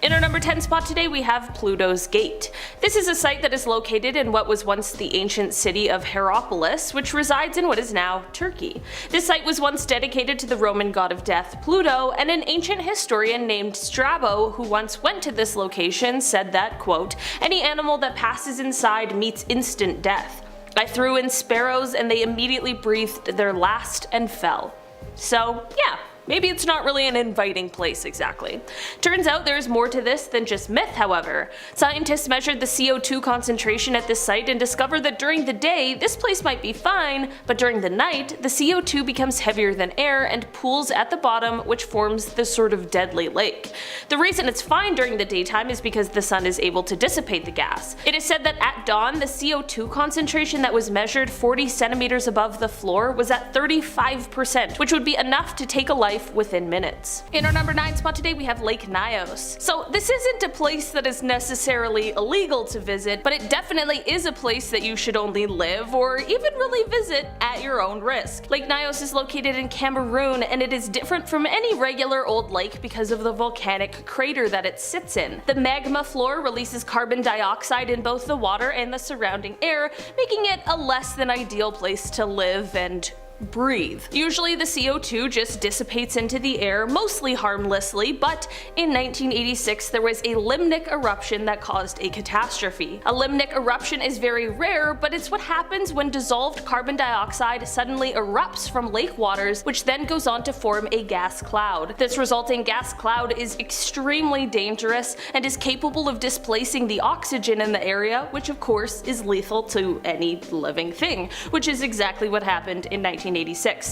In our number 10 spot today we have Pluto's Gate. This is a site that is located in what was once the ancient city of Hierapolis, which resides in what is now Turkey. This site was once dedicated to the Roman god of death Pluto, and an ancient historian named Strabo, who once went to this location, said that, quote, "Any animal that passes inside meets instant death. I threw in sparrows and they immediately breathed their last and fell." So yeah, maybe it's not really an inviting place exactly. Turns out there's more to this than just myth, however. Scientists measured the CO2 concentration at this site and discovered that during the day this place might be fine, but during the night the CO2 becomes heavier than air and pools at the bottom, which forms this sort of deadly lake. The reason it's fine during the daytime is because the sun is able to dissipate the gas. It is said that at dawn the CO2 concentration that was measured 40 centimeters above the floor was at 35%, which would be enough to take a life within minutes. In our number 9 spot today we have Lake NYOS. So this isn't a place that is necessarily illegal to visit, but it definitely is a place that you should only live or even really visit at your own risk. Lake NYOS is located in Cameroon, and it is different from any regular old lake because of the volcanic crater that it sits in. The magma floor releases carbon dioxide in both the water and the surrounding air, making it a less than ideal place to live and breathe. Usually the CO2 just dissipates into the air, mostly harmlessly, but in 1986 there was a limnic eruption that caused a catastrophe. A limnic eruption is very rare, but it's what happens when dissolved carbon dioxide suddenly erupts from lake waters, which then goes on to form a gas cloud. This resulting gas cloud is extremely dangerous and is capable of displacing the oxygen in the area, which of course is lethal to any living thing, which is exactly what happened in 1986.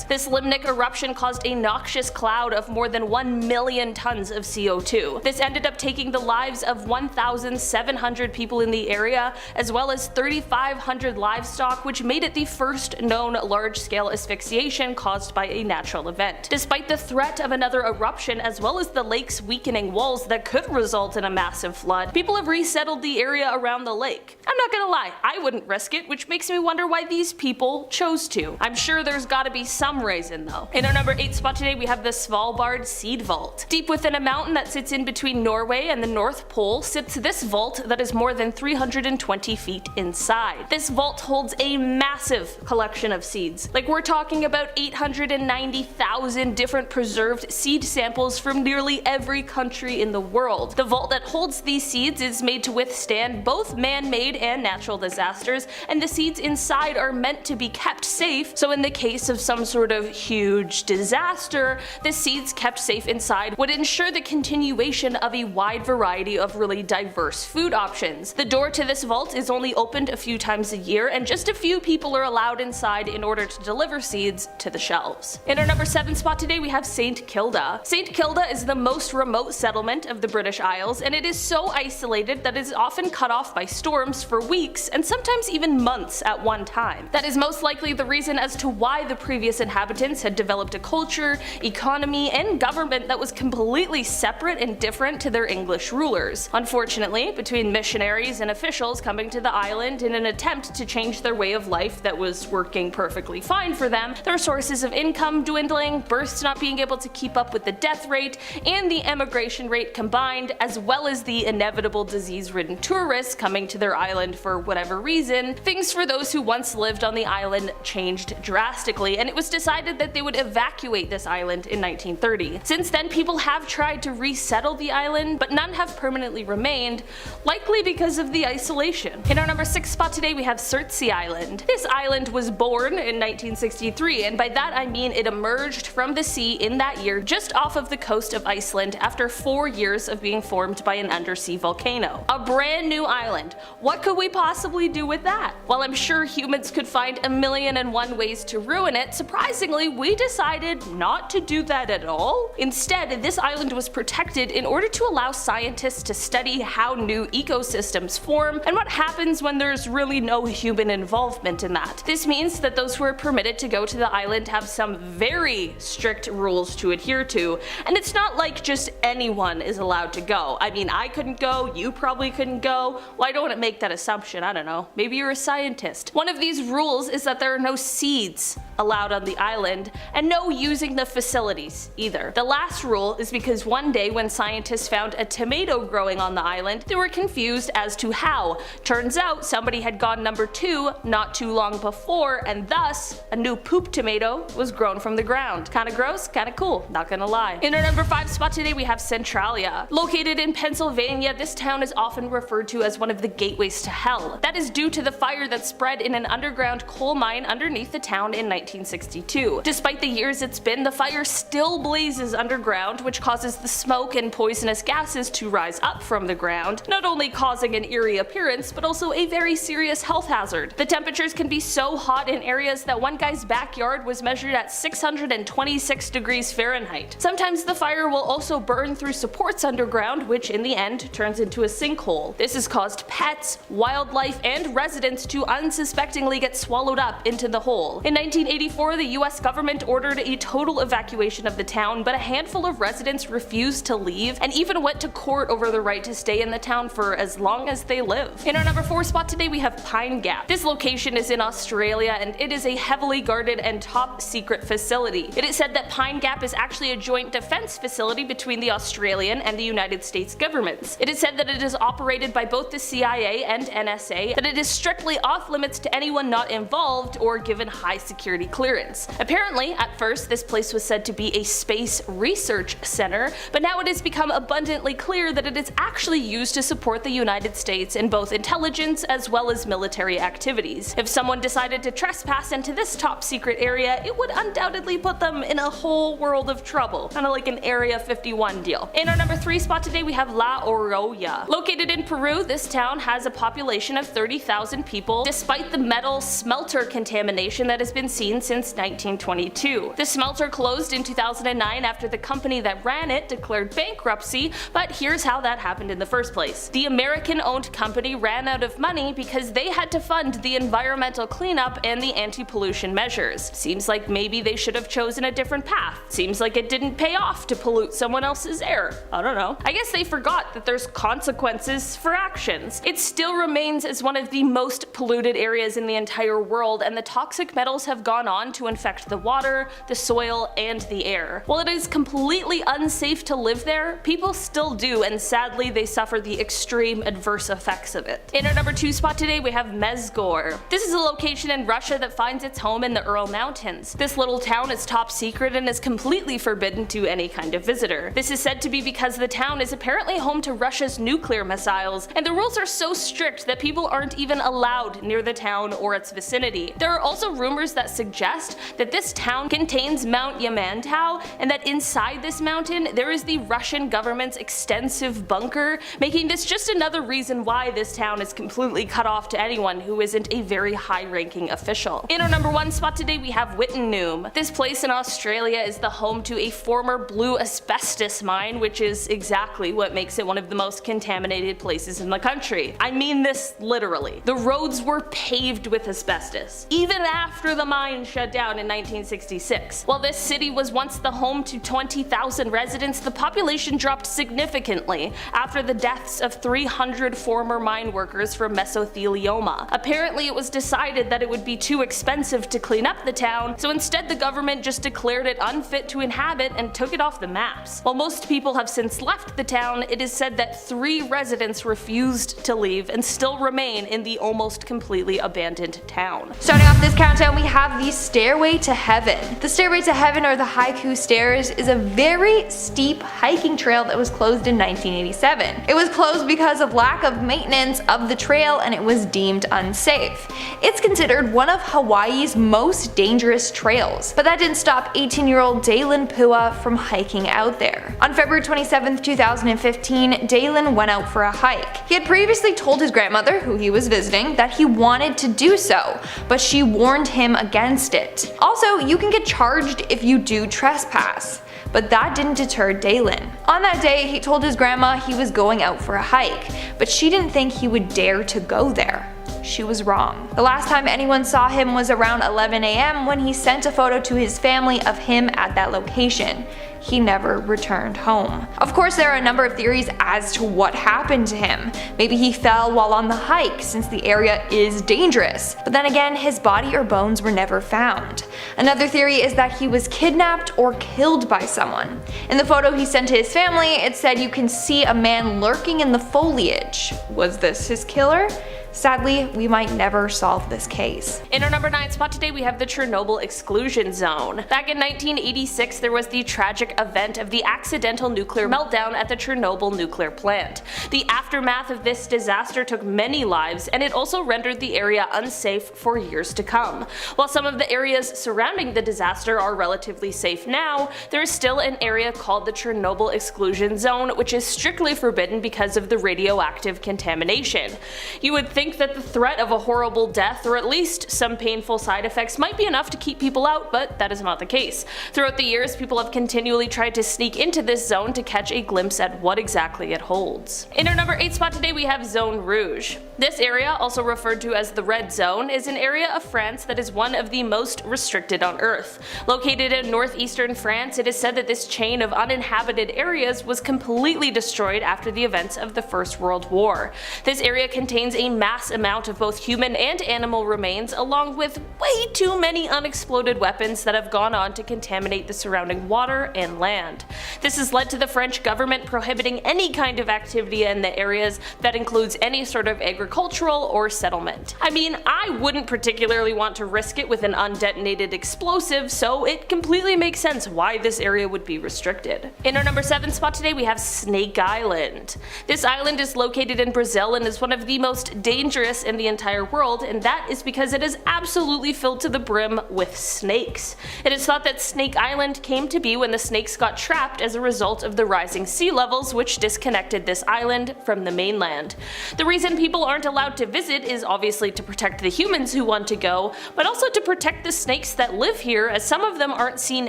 This limnic eruption caused a noxious cloud of more than 1 million tons of CO2. This ended up taking the lives of 1,700 people in the area, as well as 3,500 livestock, which made it the first known large-scale asphyxiation caused by a natural event. Despite the threat of another eruption, as well as the lake's weakening walls that could result in a massive flood, people have resettled the area around the lake. I'm not gonna lie, I wouldn't risk it, which makes me wonder why these people chose to. I'm sure there's gotta be some reason though. In our number 8 spot today we have the SVALBARD Seed Vault. Deep within a mountain that sits in between Norway and the North Pole sits this vault that is more than 320 feet inside. This vault holds a massive collection of seeds. Like, we're talking about 890,000 different preserved seed samples from nearly every country in the world. The vault that holds these seeds is made to withstand both man-made and natural disasters, and the seeds inside are meant to be kept safe, so in the case of some sort of huge disaster, the seeds kept safe inside would ensure the continuation of a wide variety of really diverse food options. The door to this vault is only opened a few times a year, and just a few people are allowed inside in order to deliver seeds to the shelves. In our number 7 spot today we have St. Kilda. St. Kilda is the most remote settlement of the British Isles, and it is so isolated that it is often cut off by storms for weeks and sometimes even months at one time. That is most likely the reason as to why the previous inhabitants had developed a culture, economy, and government that was completely separate and different to their English rulers. Unfortunately, between missionaries and officials coming to the island in an attempt to change their way of life that was working perfectly fine for them, their sources of income dwindling, births not being able to keep up with the death rate, and the emigration rate combined, as well as the inevitable disease-ridden tourists coming to their island for whatever reason, things for those who once lived on the island changed drastically, and it was decided that they would evacuate this island in 1930. Since then, people have tried to resettle the island, but none have permanently remained, likely because of the isolation. In our number 6 spot today we have SURTSEY Island. This island was born in 1963, and by that I mean it emerged from the sea in that year just off of the coast of Iceland after 4 years of being formed by an undersea volcano. A brand new island. What could we possibly do with that? While I'm sure humans could find 1,000,001 ways to ruin it, surprisingly we decided not to do that at all. Instead, this island was protected in order to allow scientists to study how new ecosystems form and what happens when there's really no human involvement in that. This means that those who are permitted to go to the island have some very strict rules to adhere to, and it's not like just anyone is allowed to go. I mean, I couldn't go, you probably couldn't go. Well, I don't want to make that assumption, I don't know. Maybe you're a scientist. One of these rules is that there are no seeds allowed on the island, and no using the facilities either. The last rule is because one day when scientists found a tomato growing on the island, they were confused as to how. Turns out somebody had gone number 2 not too long before, and thus a new poop tomato was grown from the ground. Kinda gross, kinda cool, not gonna lie. In our number 5 spot today we have Centralia. Located in Pennsylvania, this town is often referred to as one of the gateways to hell. That is due to the fire that spread in an underground coal mine underneath the town in 1962. Despite the years it's been, the fire still blazes underground, which causes the smoke and poisonous gases to rise up from the ground, not only causing an eerie appearance, but also a very serious health hazard. The temperatures can be so hot in areas that one guy's backyard was measured at 626 degrees Fahrenheit. Sometimes the fire will also burn through supports underground, which in the end turns into a sinkhole. This has caused pets, wildlife, and residents to unsuspectingly get swallowed up into the hole. In 1984, the US government ordered a total evacuation of the town, but a handful of residents refused to leave and even went to court over the right to stay in the town for as long as they live. In our number 4 spot today we have Pine Gap. This location is in Australia and it is a heavily guarded and top secret facility. It is said that Pine Gap is actually a joint defense facility between the Australian and the United States governments. It is said that it is operated by both the CIA and NSA, that it is strictly off limits to anyone not involved or given high security clearance. Apparently, at first this place was said to be a space research center, but now it has become abundantly clear that it is actually used to support the United States in both intelligence as well as military activities. If someone decided to trespass into this top secret area, it would undoubtedly put them in a whole world of trouble, kinda like an Area 51 deal. In our number 3 spot today we have La OROYA. Located in Peru, this town has a population of 30,000 people, despite the metal smelter contamination that has been seen since 1922. The smelter closed in 2009 after the company that ran it declared bankruptcy, but here's how that happened in the first place. The American-owned company ran out of money because they had to fund the environmental cleanup and the anti-pollution measures. Seems like maybe they should have chosen a different path. Seems like it didn't pay off to pollute someone else's air. I don't know. I guess they forgot that there's consequences for actions. It still remains as one of the most polluted areas in the entire world, and the toxic metals have gone on to infect the water, the soil, and the air. While it is completely unsafe to live there, people still do, and sadly they suffer the extreme adverse effects of it. In our number 2 spot today we have Mezgor. This is a location in Russia that finds its home in the Ural Mountains. This little town is top secret and is completely forbidden to any kind of visitor. This is said to be because the town is apparently home to Russia's nuclear missiles, and the rules are so strict that people aren't even allowed near the town or its vicinity. There are also rumors that suggest that this town contains Mount Yamantau, and that inside this mountain there is the Russian government's extensive bunker, making this just another reason why this town is completely cut off to anyone who isn't a very high-ranking official. In our number 1 spot today we have Wittenoom. This place in Australia is the home to a former blue asbestos mine, which is exactly what makes it one of the most contaminated places in the country. I mean this literally. The roads were paved with asbestos, even after the mine shut down in 1966. While this city was once the home to 20,000 residents, the population dropped significantly after the deaths of 300 former mine workers from mesothelioma. Apparently it was decided that it would be too expensive to clean up the town, so instead the government just declared it unfit to inhabit and took it off the maps. While most people have since left the town, it is said that 3 residents refused to leave and still remain in the almost completely abandoned town. Starting off this countdown we have the Stairway to Heaven. The Stairway to Heaven, or the Haiku Stairs, is a very steep hiking trail that was closed in 1987. It was closed because of lack of maintenance of the trail and it was deemed unsafe. It's considered one of Hawaii's most dangerous trails, but that didn't stop 18-year-old Dalen Pua from hiking out there. On February 27, 2015, Dalen went out for a hike. He had previously told his grandmother, who he was visiting, that he wanted to do so, but she warned him against it. Also, you can get charged if you do trespass. But that didn't deter Dalen. On that day, he told his grandma he was going out for a hike, but she didn't think he would dare to go there. She was wrong. The last time anyone saw him was around 11 AM when he sent a photo to his family of him at that location. he never returned home. Of course, there are a number of theories as to what happened to him. Maybe he fell while on the hike, since the area is dangerous. But then again, his body or bones were never found. Another theory is that he was kidnapped or killed by someone. In the photo he sent to his family, it said you can see a man lurking in the foliage. Was this his killer? Sadly, we might never solve this case. In our number 9 spot today, we have the Chernobyl exclusion zone. Back in 1986, there was the tragic event of the accidental nuclear meltdown at the Chernobyl nuclear plant. The aftermath of this disaster took many lives, and it also rendered the area unsafe for years to come. While some of the areas surrounding the disaster are relatively safe now, there is still an area called the Chernobyl exclusion zone, which is strictly forbidden because of the radioactive contamination. You would think that the threat of a horrible death, or at least some painful side effects, might be enough to keep people out, but that is not the case. Throughout the years, people have continually tried to sneak into this zone to catch a glimpse at what exactly it holds. In our number 8 spot today, we have Zone Rouge. This area, also referred to as the Red Zone, is an area of France that is one of the most restricted on Earth. Located in northeastern France, it is said that this chain of uninhabited areas was completely destroyed after the events of the First World War. This area contains a massive amount of both human and animal remains, along with way too many unexploded weapons that have gone on to contaminate the surrounding water and land. This has led to the French government prohibiting any kind of activity in the areas that includes any sort of agricultural or settlement. I mean, I wouldn't particularly want to risk it with an undetonated explosive, so it completely makes sense why this area would be restricted. In our number 7 spot today, we have Snake Island. This island is located in Brazil and is one of the most dangerous in the entire world, and that is because it is absolutely filled to the brim with snakes. It is thought that Snake Island came to be when the snakes got trapped as a result of the rising sea levels, which disconnected this island from the mainland. The reason people aren't allowed to visit is obviously to protect the humans who want to go, but also to protect the snakes that live here, as some of them aren't seen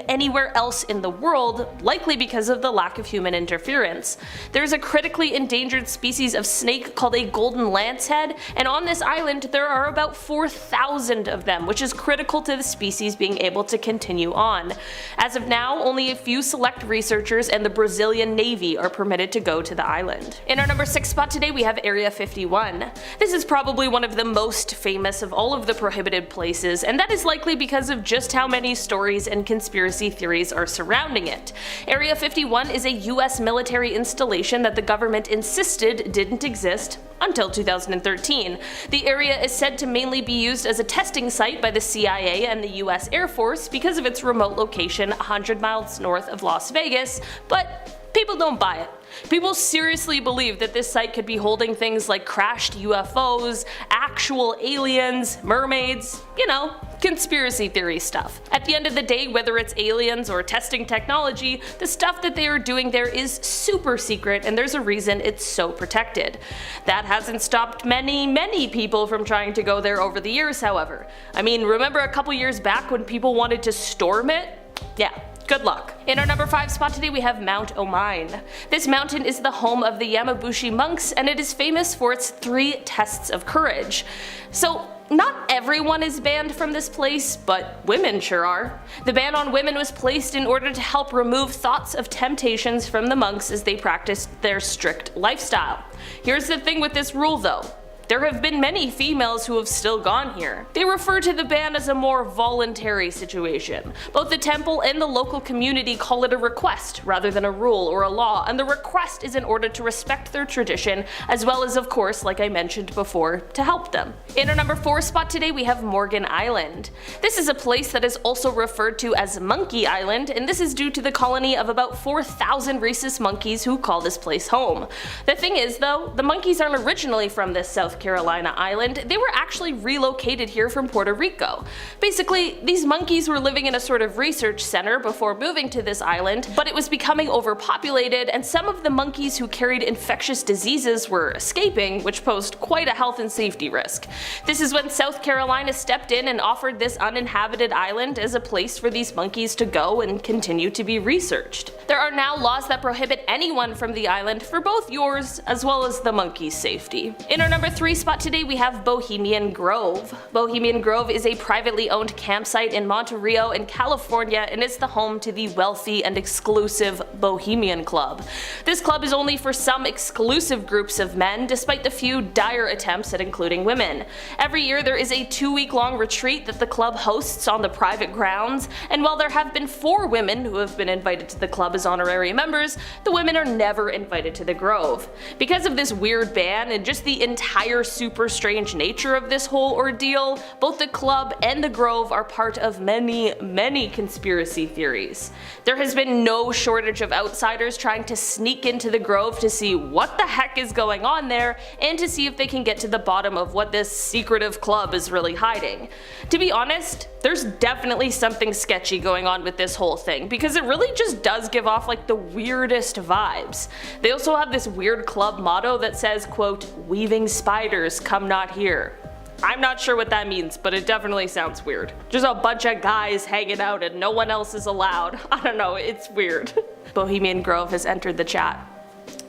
anywhere else in the world, likely because of the lack of human interference. There is a critically endangered species of snake called a golden lancehead, and on this island there are about 4,000 of them, which is critical to the species being able to continue on. As of now, only a few select researchers and the Brazilian Navy are permitted to go to the island. In our number 6 spot today, we have Area 51. This is probably one of the most famous of all of the prohibited places, and that is likely because of just how many stories and conspiracy theories are surrounding it. Area 51 is a US military installation that the government insisted didn't exist until 2013. The area is said to mainly be used as a testing site by the CIA and the US Air Force because of its remote location 100 miles north of Las Vegas, but people don't buy it. People seriously believe that this site could be holding things like crashed UFOs, actual aliens, mermaids, you know, conspiracy theory stuff. At the end of the day, whether it's aliens or testing technology, the stuff that they are doing there is super secret, and there's a reason it's so protected. That hasn't stopped many people from trying to go there over the years, however. I mean, remember a couple years back when people wanted to storm it? Yeah. Good luck. In our number 5 spot today, we have Mount OMINE. This mountain is the home of the Yamabushi monks, and it is famous for its 3 tests of courage. So, not everyone is banned from this place, but women sure are. The ban on women was placed in order to help remove thoughts of temptations from the monks as they practiced their strict lifestyle. Here's the thing with this rule though. There have been many females who have still gone here. They refer to the ban as a more voluntary situation. Both the temple and the local community call it a request rather than a rule or a law, and the request is in order to respect their tradition, as well as, of course, like I mentioned before, to help them. In our number 4 spot today, we have Morgan Island. This is a place that is also referred to as Monkey Island, and this is due to the colony of about 4,000 rhesus monkeys who call this place home. The thing is though, the monkeys aren't originally from this South Carolina island, they were actually relocated here from Puerto Rico. Basically, these monkeys were living in a sort of research center before moving to this island, but it was becoming overpopulated, and some of the monkeys who carried infectious diseases were escaping, which posed quite a health and safety risk. This is when South Carolina stepped in and offered this uninhabited island as a place for these monkeys to go and continue to be researched. There are now laws that prohibit anyone from the island for both yours as well as the monkeys' safety. In our number 3 3 spot today we have Bohemian Grove. Bohemian Grove is a privately owned campsite in Monterey in California, and it's the home to the wealthy and exclusive Bohemian Club. This club is only for some exclusive groups of men, despite the few dire attempts at including women. Every year there is a 2-week-long retreat that the club hosts on the private grounds, and while there have been 4 women who have been invited to the club as honorary members, the women are never invited to the Grove. Because of this weird ban and just the entire super strange nature of this whole ordeal, both the club and the Grove are part of many conspiracy theories. There has been no shortage of outsiders trying to sneak into the Grove to see what the heck is going on there and to see if they can get to the bottom of what this secretive club is really hiding. To be honest, there's definitely something sketchy going on with this whole thing, because it really just does give off like the weirdest vibes. They also have this weird club motto that says, quote, "Weaving spiders come not here." I'm not sure what that means, but it definitely sounds weird. Just a bunch of guys hanging out and no one else is allowed. I don't know, it's weird. Bohemian Grove has entered the chat.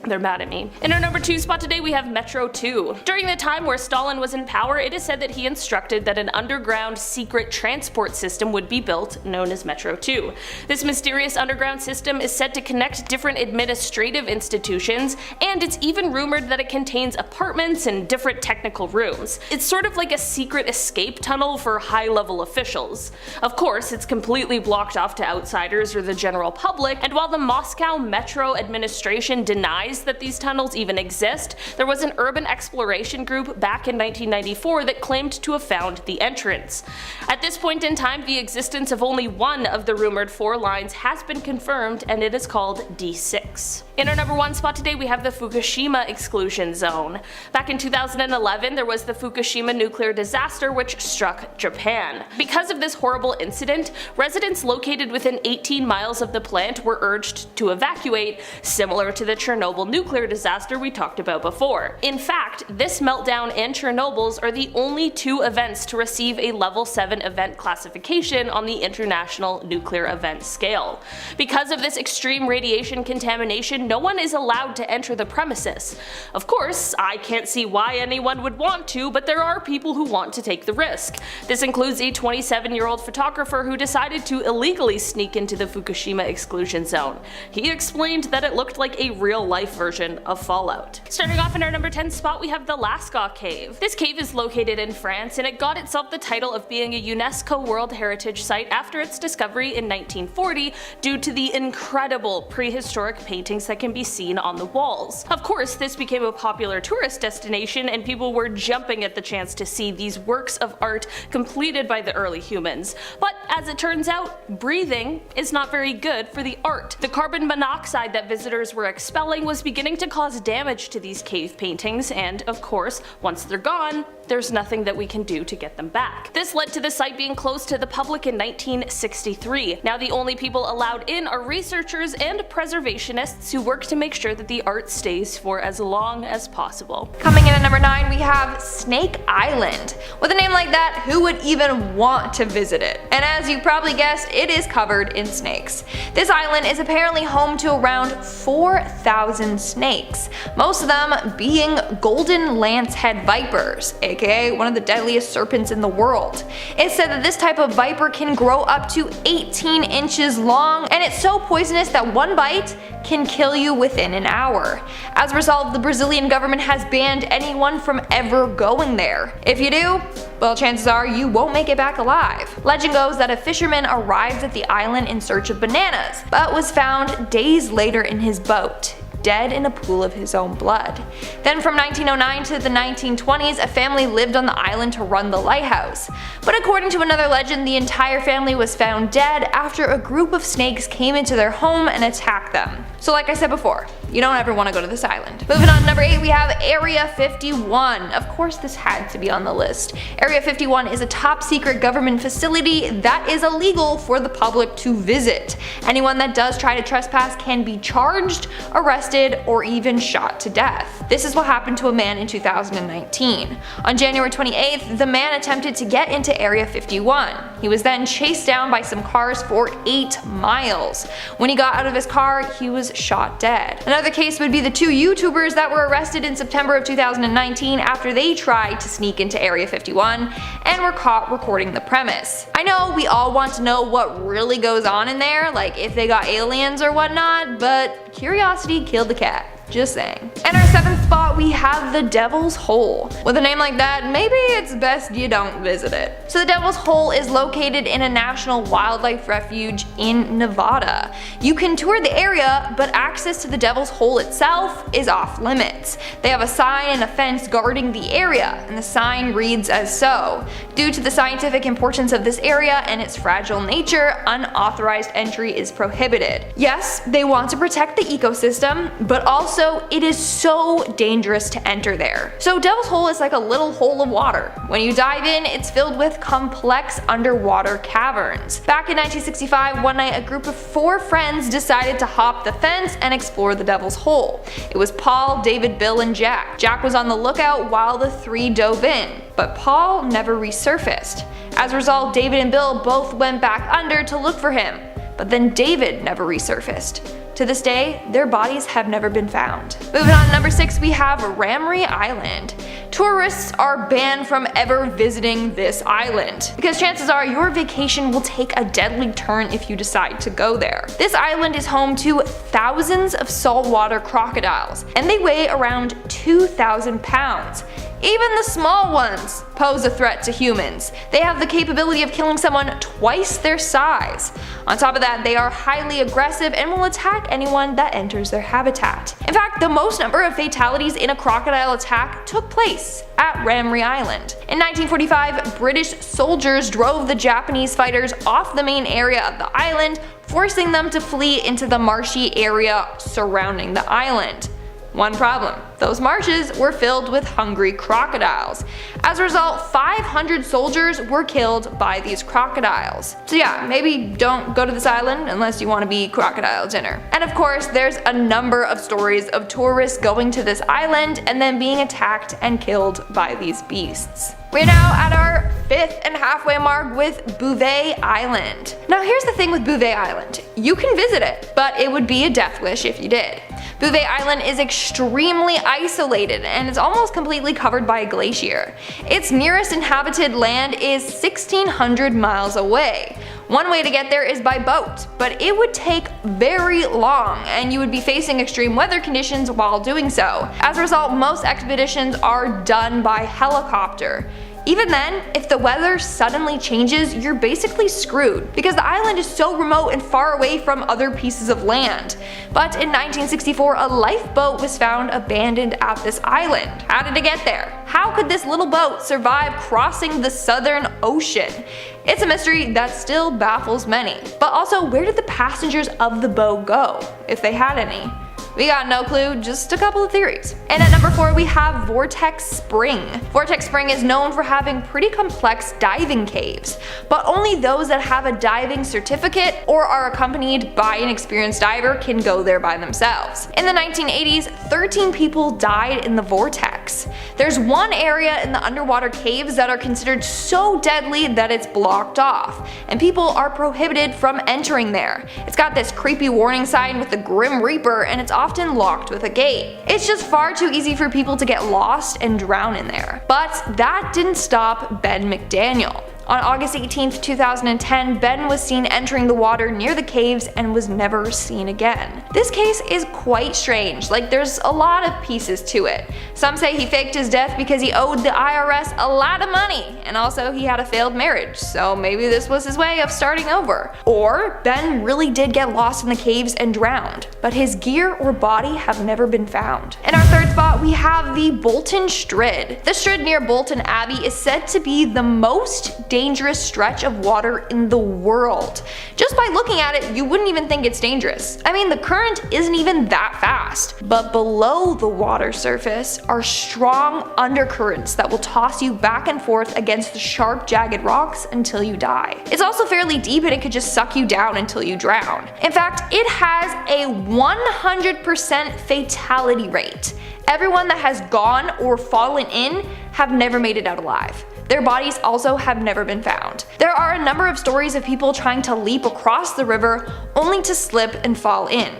They're mad at me. In our number 2 spot today we have Metro 2. During the time where Stalin was in power, it is said that he instructed that an underground secret transport system would be built, known as Metro 2. This mysterious underground system is said to connect different administrative institutions, and it's even rumored that it contains apartments and different technical rooms. It's sort of like a secret escape tunnel for high-level officials. Of course, it's completely blocked off to outsiders or the general public, and while the Moscow Metro administration denies that these tunnels even exist, there was an urban exploration group back in 1994 that claimed to have found the entrance. At this point in time, the existence of only one of the rumored 4 lines has been confirmed, and it is called D6. In our number 1 spot today we have the Fukushima exclusion zone. Back in 2011 there was the Fukushima nuclear disaster which struck Japan. Because of this horrible incident, residents located within 18 miles of the plant were urged to evacuate, similar to the Chernobyl nuclear disaster we talked about before. In fact, this meltdown and Chernobyl's are the only 2 events to receive a level 7 event classification on the International Nuclear Event Scale. Because of this extreme radiation contamination, no one is allowed to enter the premises. Of course, I can't see why anyone would want to, but there are people who want to take the risk. This includes a 27-year-old photographer who decided to illegally sneak into the Fukushima exclusion zone. He explained that it looked like a real-life version of Fallout. Starting off in our number 10 spot we have the LASCAUX cave. This cave is located in France, and it got itself the title of being a UNESCO World Heritage Site after its discovery in 1940 due to the incredible prehistoric paintings that can be seen on the walls. Of course, this became a popular tourist destination and people were jumping at the chance to see these works of art completed by the early humans. But as it turns out, breathing is not very good for the art. The carbon monoxide that visitors were expelling was beginning to cause damage to these cave paintings, and of course, once they're gone, there's nothing that we can do to get them back. This led to the site being closed to the public in 1963. Now the only people allowed in are researchers and preservationists who work to make sure that the art stays for as long as possible. Coming in at number 9 we have Snake Island. With a name like that, who would even want to visit it? And as you probably guessed, it is covered in snakes. This island is apparently home to around 4,000 snakes, most of them being golden lancehead vipers, aka one of the deadliest serpents in the world. It's said that this type of viper can grow up to 18 inches long, and it's so poisonous that one bite can kill you within an hour. As a result, the Brazilian government has banned anyone from ever going there. If you do, well, chances are you won't make it back alive. Legend goes that a fisherman arrived at the island in search of bananas, but was found days later in his boat, dead in a pool of his own blood. Then from 1909 to the 1920s, a family lived on the island to run the lighthouse. But according to another legend, the entire family was found dead after a group of snakes came into their home and attacked them. So like I said before, you don't ever want to go to this island. Moving on to number 8, we have Area 51. Of course this had to be on the list. Area 51 is a top secret government facility that is illegal for the public to visit. Anyone that does try to trespass can be charged, arrested, arrested, or even shot to death. This is what happened to a man in 2019. On January 28th, the man attempted to get into Area 51. He was then chased down by some cars for 8 miles. When he got out of his car, he was shot dead. Another case would be the 2 YouTubers that were arrested in September of 2019 after they tried to sneak into Area 51 and were caught recording the premise. I know we all want to know what really goes on in there, like if they got aliens or whatnot, but curiosity killed the cat. Just saying. In our 7th spot, we have the Devil's Hole. With a name like that, maybe it's best you don't visit it. So the Devil's Hole is located in a national wildlife refuge in Nevada. You can tour the area, but access to the Devil's Hole itself is off limits. They have a sign and a fence guarding the area, and the sign reads as so. Due to the scientific importance of this area and its fragile nature, unauthorized entry is prohibited. Yes, they want to protect the ecosystem, but also it is so dangerous to enter there. So Devil's Hole is like a little hole of water. When you dive in, it's filled with complex underwater caverns. Back in 1965, one night a group of 4 friends decided to hop the fence and explore the Devil's Hole. It was Paul, David, Bill, and Jack. Jack was on the lookout while the 3 dove in, but Paul never resurfaced. As a result, David and Bill both went back under to look for him, but then David never resurfaced. To this day, their bodies have never been found. Moving on to number 6, we have RAMREE Island. Tourists are banned from ever visiting this island, because chances are your vacation will take a deadly turn if you decide to go there. This island is home to thousands of saltwater crocodiles, and they weigh around 2,000 pounds. Even the small ones pose a threat to humans. They have the capability of killing someone twice their size. On top of that, they are highly aggressive and will attack anyone that enters their habitat. In fact, the most number of fatalities in a crocodile attack took place at RAMREE Island. In 1945, British soldiers drove the Japanese fighters off the main area of the island, forcing them to flee into the marshy area surrounding the island. One problem: those marshes were filled with hungry crocodiles. As a result, 500 soldiers were killed by these crocodiles. So yeah, maybe don't go to this island unless you want to be crocodile dinner. And of course, there's a number of stories of tourists going to this island and then being attacked and killed by these beasts. We're now at our 5th and halfway mark with BOUVET Island. Now here's the thing with BOUVET Island. You can visit it, but it would be a death wish if you did. BOUVET Island is extremely isolated and is almost completely covered by a glacier. Its nearest inhabited land is 1,600 miles away. One way to get there is by boat, but it would take very long and you would be facing extreme weather conditions while doing so. As a result, most expeditions are done by helicopter. Even then, if the weather suddenly changes, you're basically screwed because the island is so remote and far away from other pieces of land. But in 1964, a lifeboat was found abandoned at this island. How did it get there? How could this little boat survive crossing the Southern Ocean? It's a mystery that still baffles many. But also, where did the passengers of the boat go, if they had any? We got no clue, just a couple of theories. And at number 4, we have Vortex Spring. Vortex Spring is known for having pretty complex diving caves, but only those that have a diving certificate or are accompanied by an experienced diver can go there by themselves. In the 1980s, 13 people died in the vortex. There's one area in the underwater caves that are considered so deadly that it's blocked off, and people are prohibited from entering there. It's got this creepy warning sign with the Grim Reaper, and it's often locked with a gate. It's just far too easy for people to get lost and drown in there. But that didn't stop Ben McDaniel. On August 18, 2010, Ben was seen entering the water near the caves and was never seen again. This case is quite strange, like there's a lot of pieces to it. Some say he faked his death because he owed the IRS a lot of money, and also he had a failed marriage, so maybe this was his way of starting over. Or Ben really did get lost in the caves and drowned, but his gear or body have never been found. In our 3rd spot, we have the Bolton STRID. The STRID near Bolton Abbey is said to be the most dangerous stretch of water in the world. Just by looking at it, you wouldn't even think it's dangerous. I mean, the current isn't even that fast. But below the water surface are strong undercurrents that will toss you back and forth against the sharp, jagged rocks until you die. It's also fairly deep and it could just suck you down until you drown. In fact, it has a 100% fatality rate. Everyone that has gone or fallen in have never made it out alive. Their bodies also have never been found. There are a number of stories of people trying to leap across the river only to slip and fall in.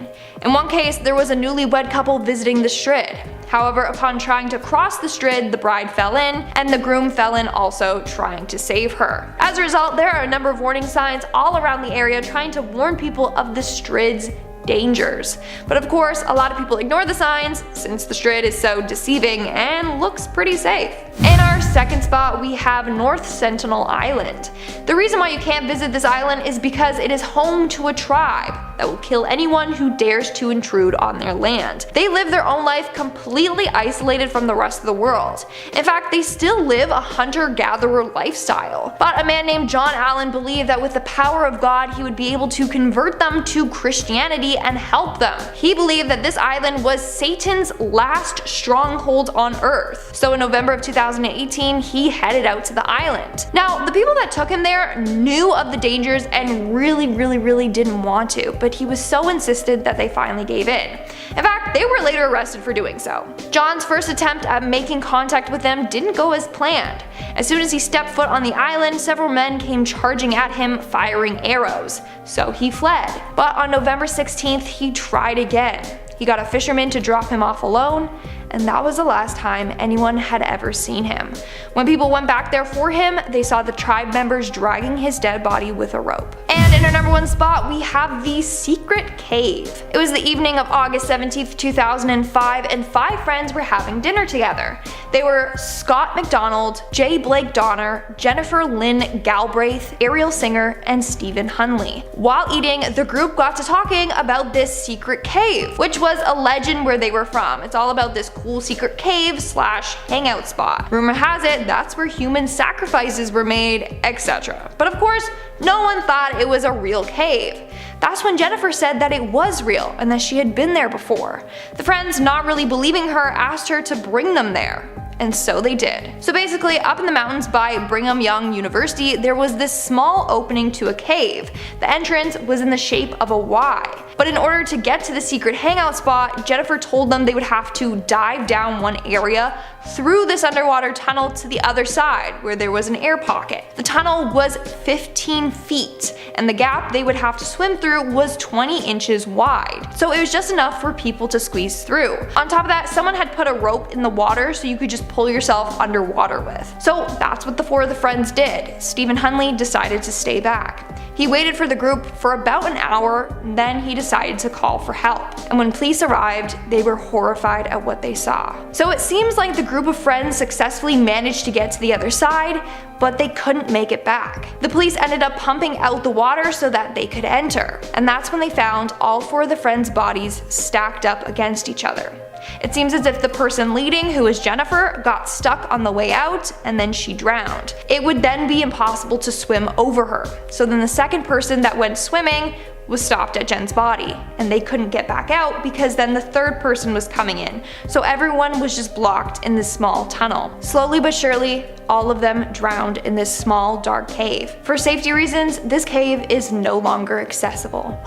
In one case, there was a newlywed couple visiting the STRID. However, upon trying to cross the STRID, the bride fell in, and the groom fell in also trying to save her. As a result, there are a number of warning signs all around the area trying to warn people of the STRID's dangers. But of course, a lot of people ignore the signs since the STRID is so deceiving and looks pretty safe. In our second spot, we have North Sentinel Island. The reason why you can't visit this island is because it is home to a tribe that will kill anyone who dares to intrude on their land. They live their own life completely isolated from the rest of the world. In fact, they still live a hunter-gatherer lifestyle. But a man named John Allen believed that with the power of God, he would be able to convert them to Christianity and help them. He believed that this island was Satan's last stronghold on Earth. So in November of 2018, he headed out to the island. Now, the people that took him there knew of the dangers and really didn't want to, but he was so insistent that they finally gave in. In fact, they were later arrested for doing so. John's first attempt at making contact with them didn't go as planned. As soon as he stepped foot on the island, several men came charging at him, firing arrows. So he fled. But on November 16th, he tried again. He got a fisherman to drop him off alone, and that was the last time anyone had ever seen him. When people went back there for him, they saw the tribe members dragging his dead body with a rope. And in our number one spot, we have the secret cave. It was the evening of August 17th, 2005, and 5 friends were having dinner together. They were Scott McDonald, J. Blake Donner, Jennifer Lynn Galbraith, Ariel Singer, and Stephen Hunley. While eating, the group got to talking about this secret cave, which was a legend where they were from. It's all about this cool secret cave slash hangout spot. Rumor has it that's where human sacrifices were made, etc. But of course, no one thought it was a real cave. That's when Jennifer said that it was real and that she had been there before. The friends, not really believing her, asked her to bring them there. And so they did. So basically, up in the mountains by Brigham Young University, there was this small opening to a cave. The entrance was in the shape of a Y. But in order to get to the secret hangout spot, Jennifer told them they would have to dive down one area through this underwater tunnel to the other side, where there was an air pocket. The tunnel was 15 feet, and the gap they would have to swim through was 20 inches wide. So it was just enough for people to squeeze through. On top of that, someone had put a rope in the water so you could just pull yourself underwater with. So that's what the 4 of the friends did. Stephen Hunley decided to stay back. He waited for the group for about an hour, then he decided to call for help. And when police arrived, they were horrified at what they saw. So it seems like the group of friends successfully managed to get to the other side, but they couldn't make it back. The police ended up pumping out the water so that they could enter. And that's when they found all 4 of the friends' bodies stacked up against each other. It seems as if the person leading, who was Jennifer, got stuck on the way out and then she drowned. It would then be impossible to swim over her. So then the second person that went swimming was stopped at Jen's body, and they couldn't get back out because then the third person was coming in. So everyone was just blocked in this small tunnel. Slowly but surely, all of them drowned in this small dark cave. For safety reasons, this cave is no longer accessible.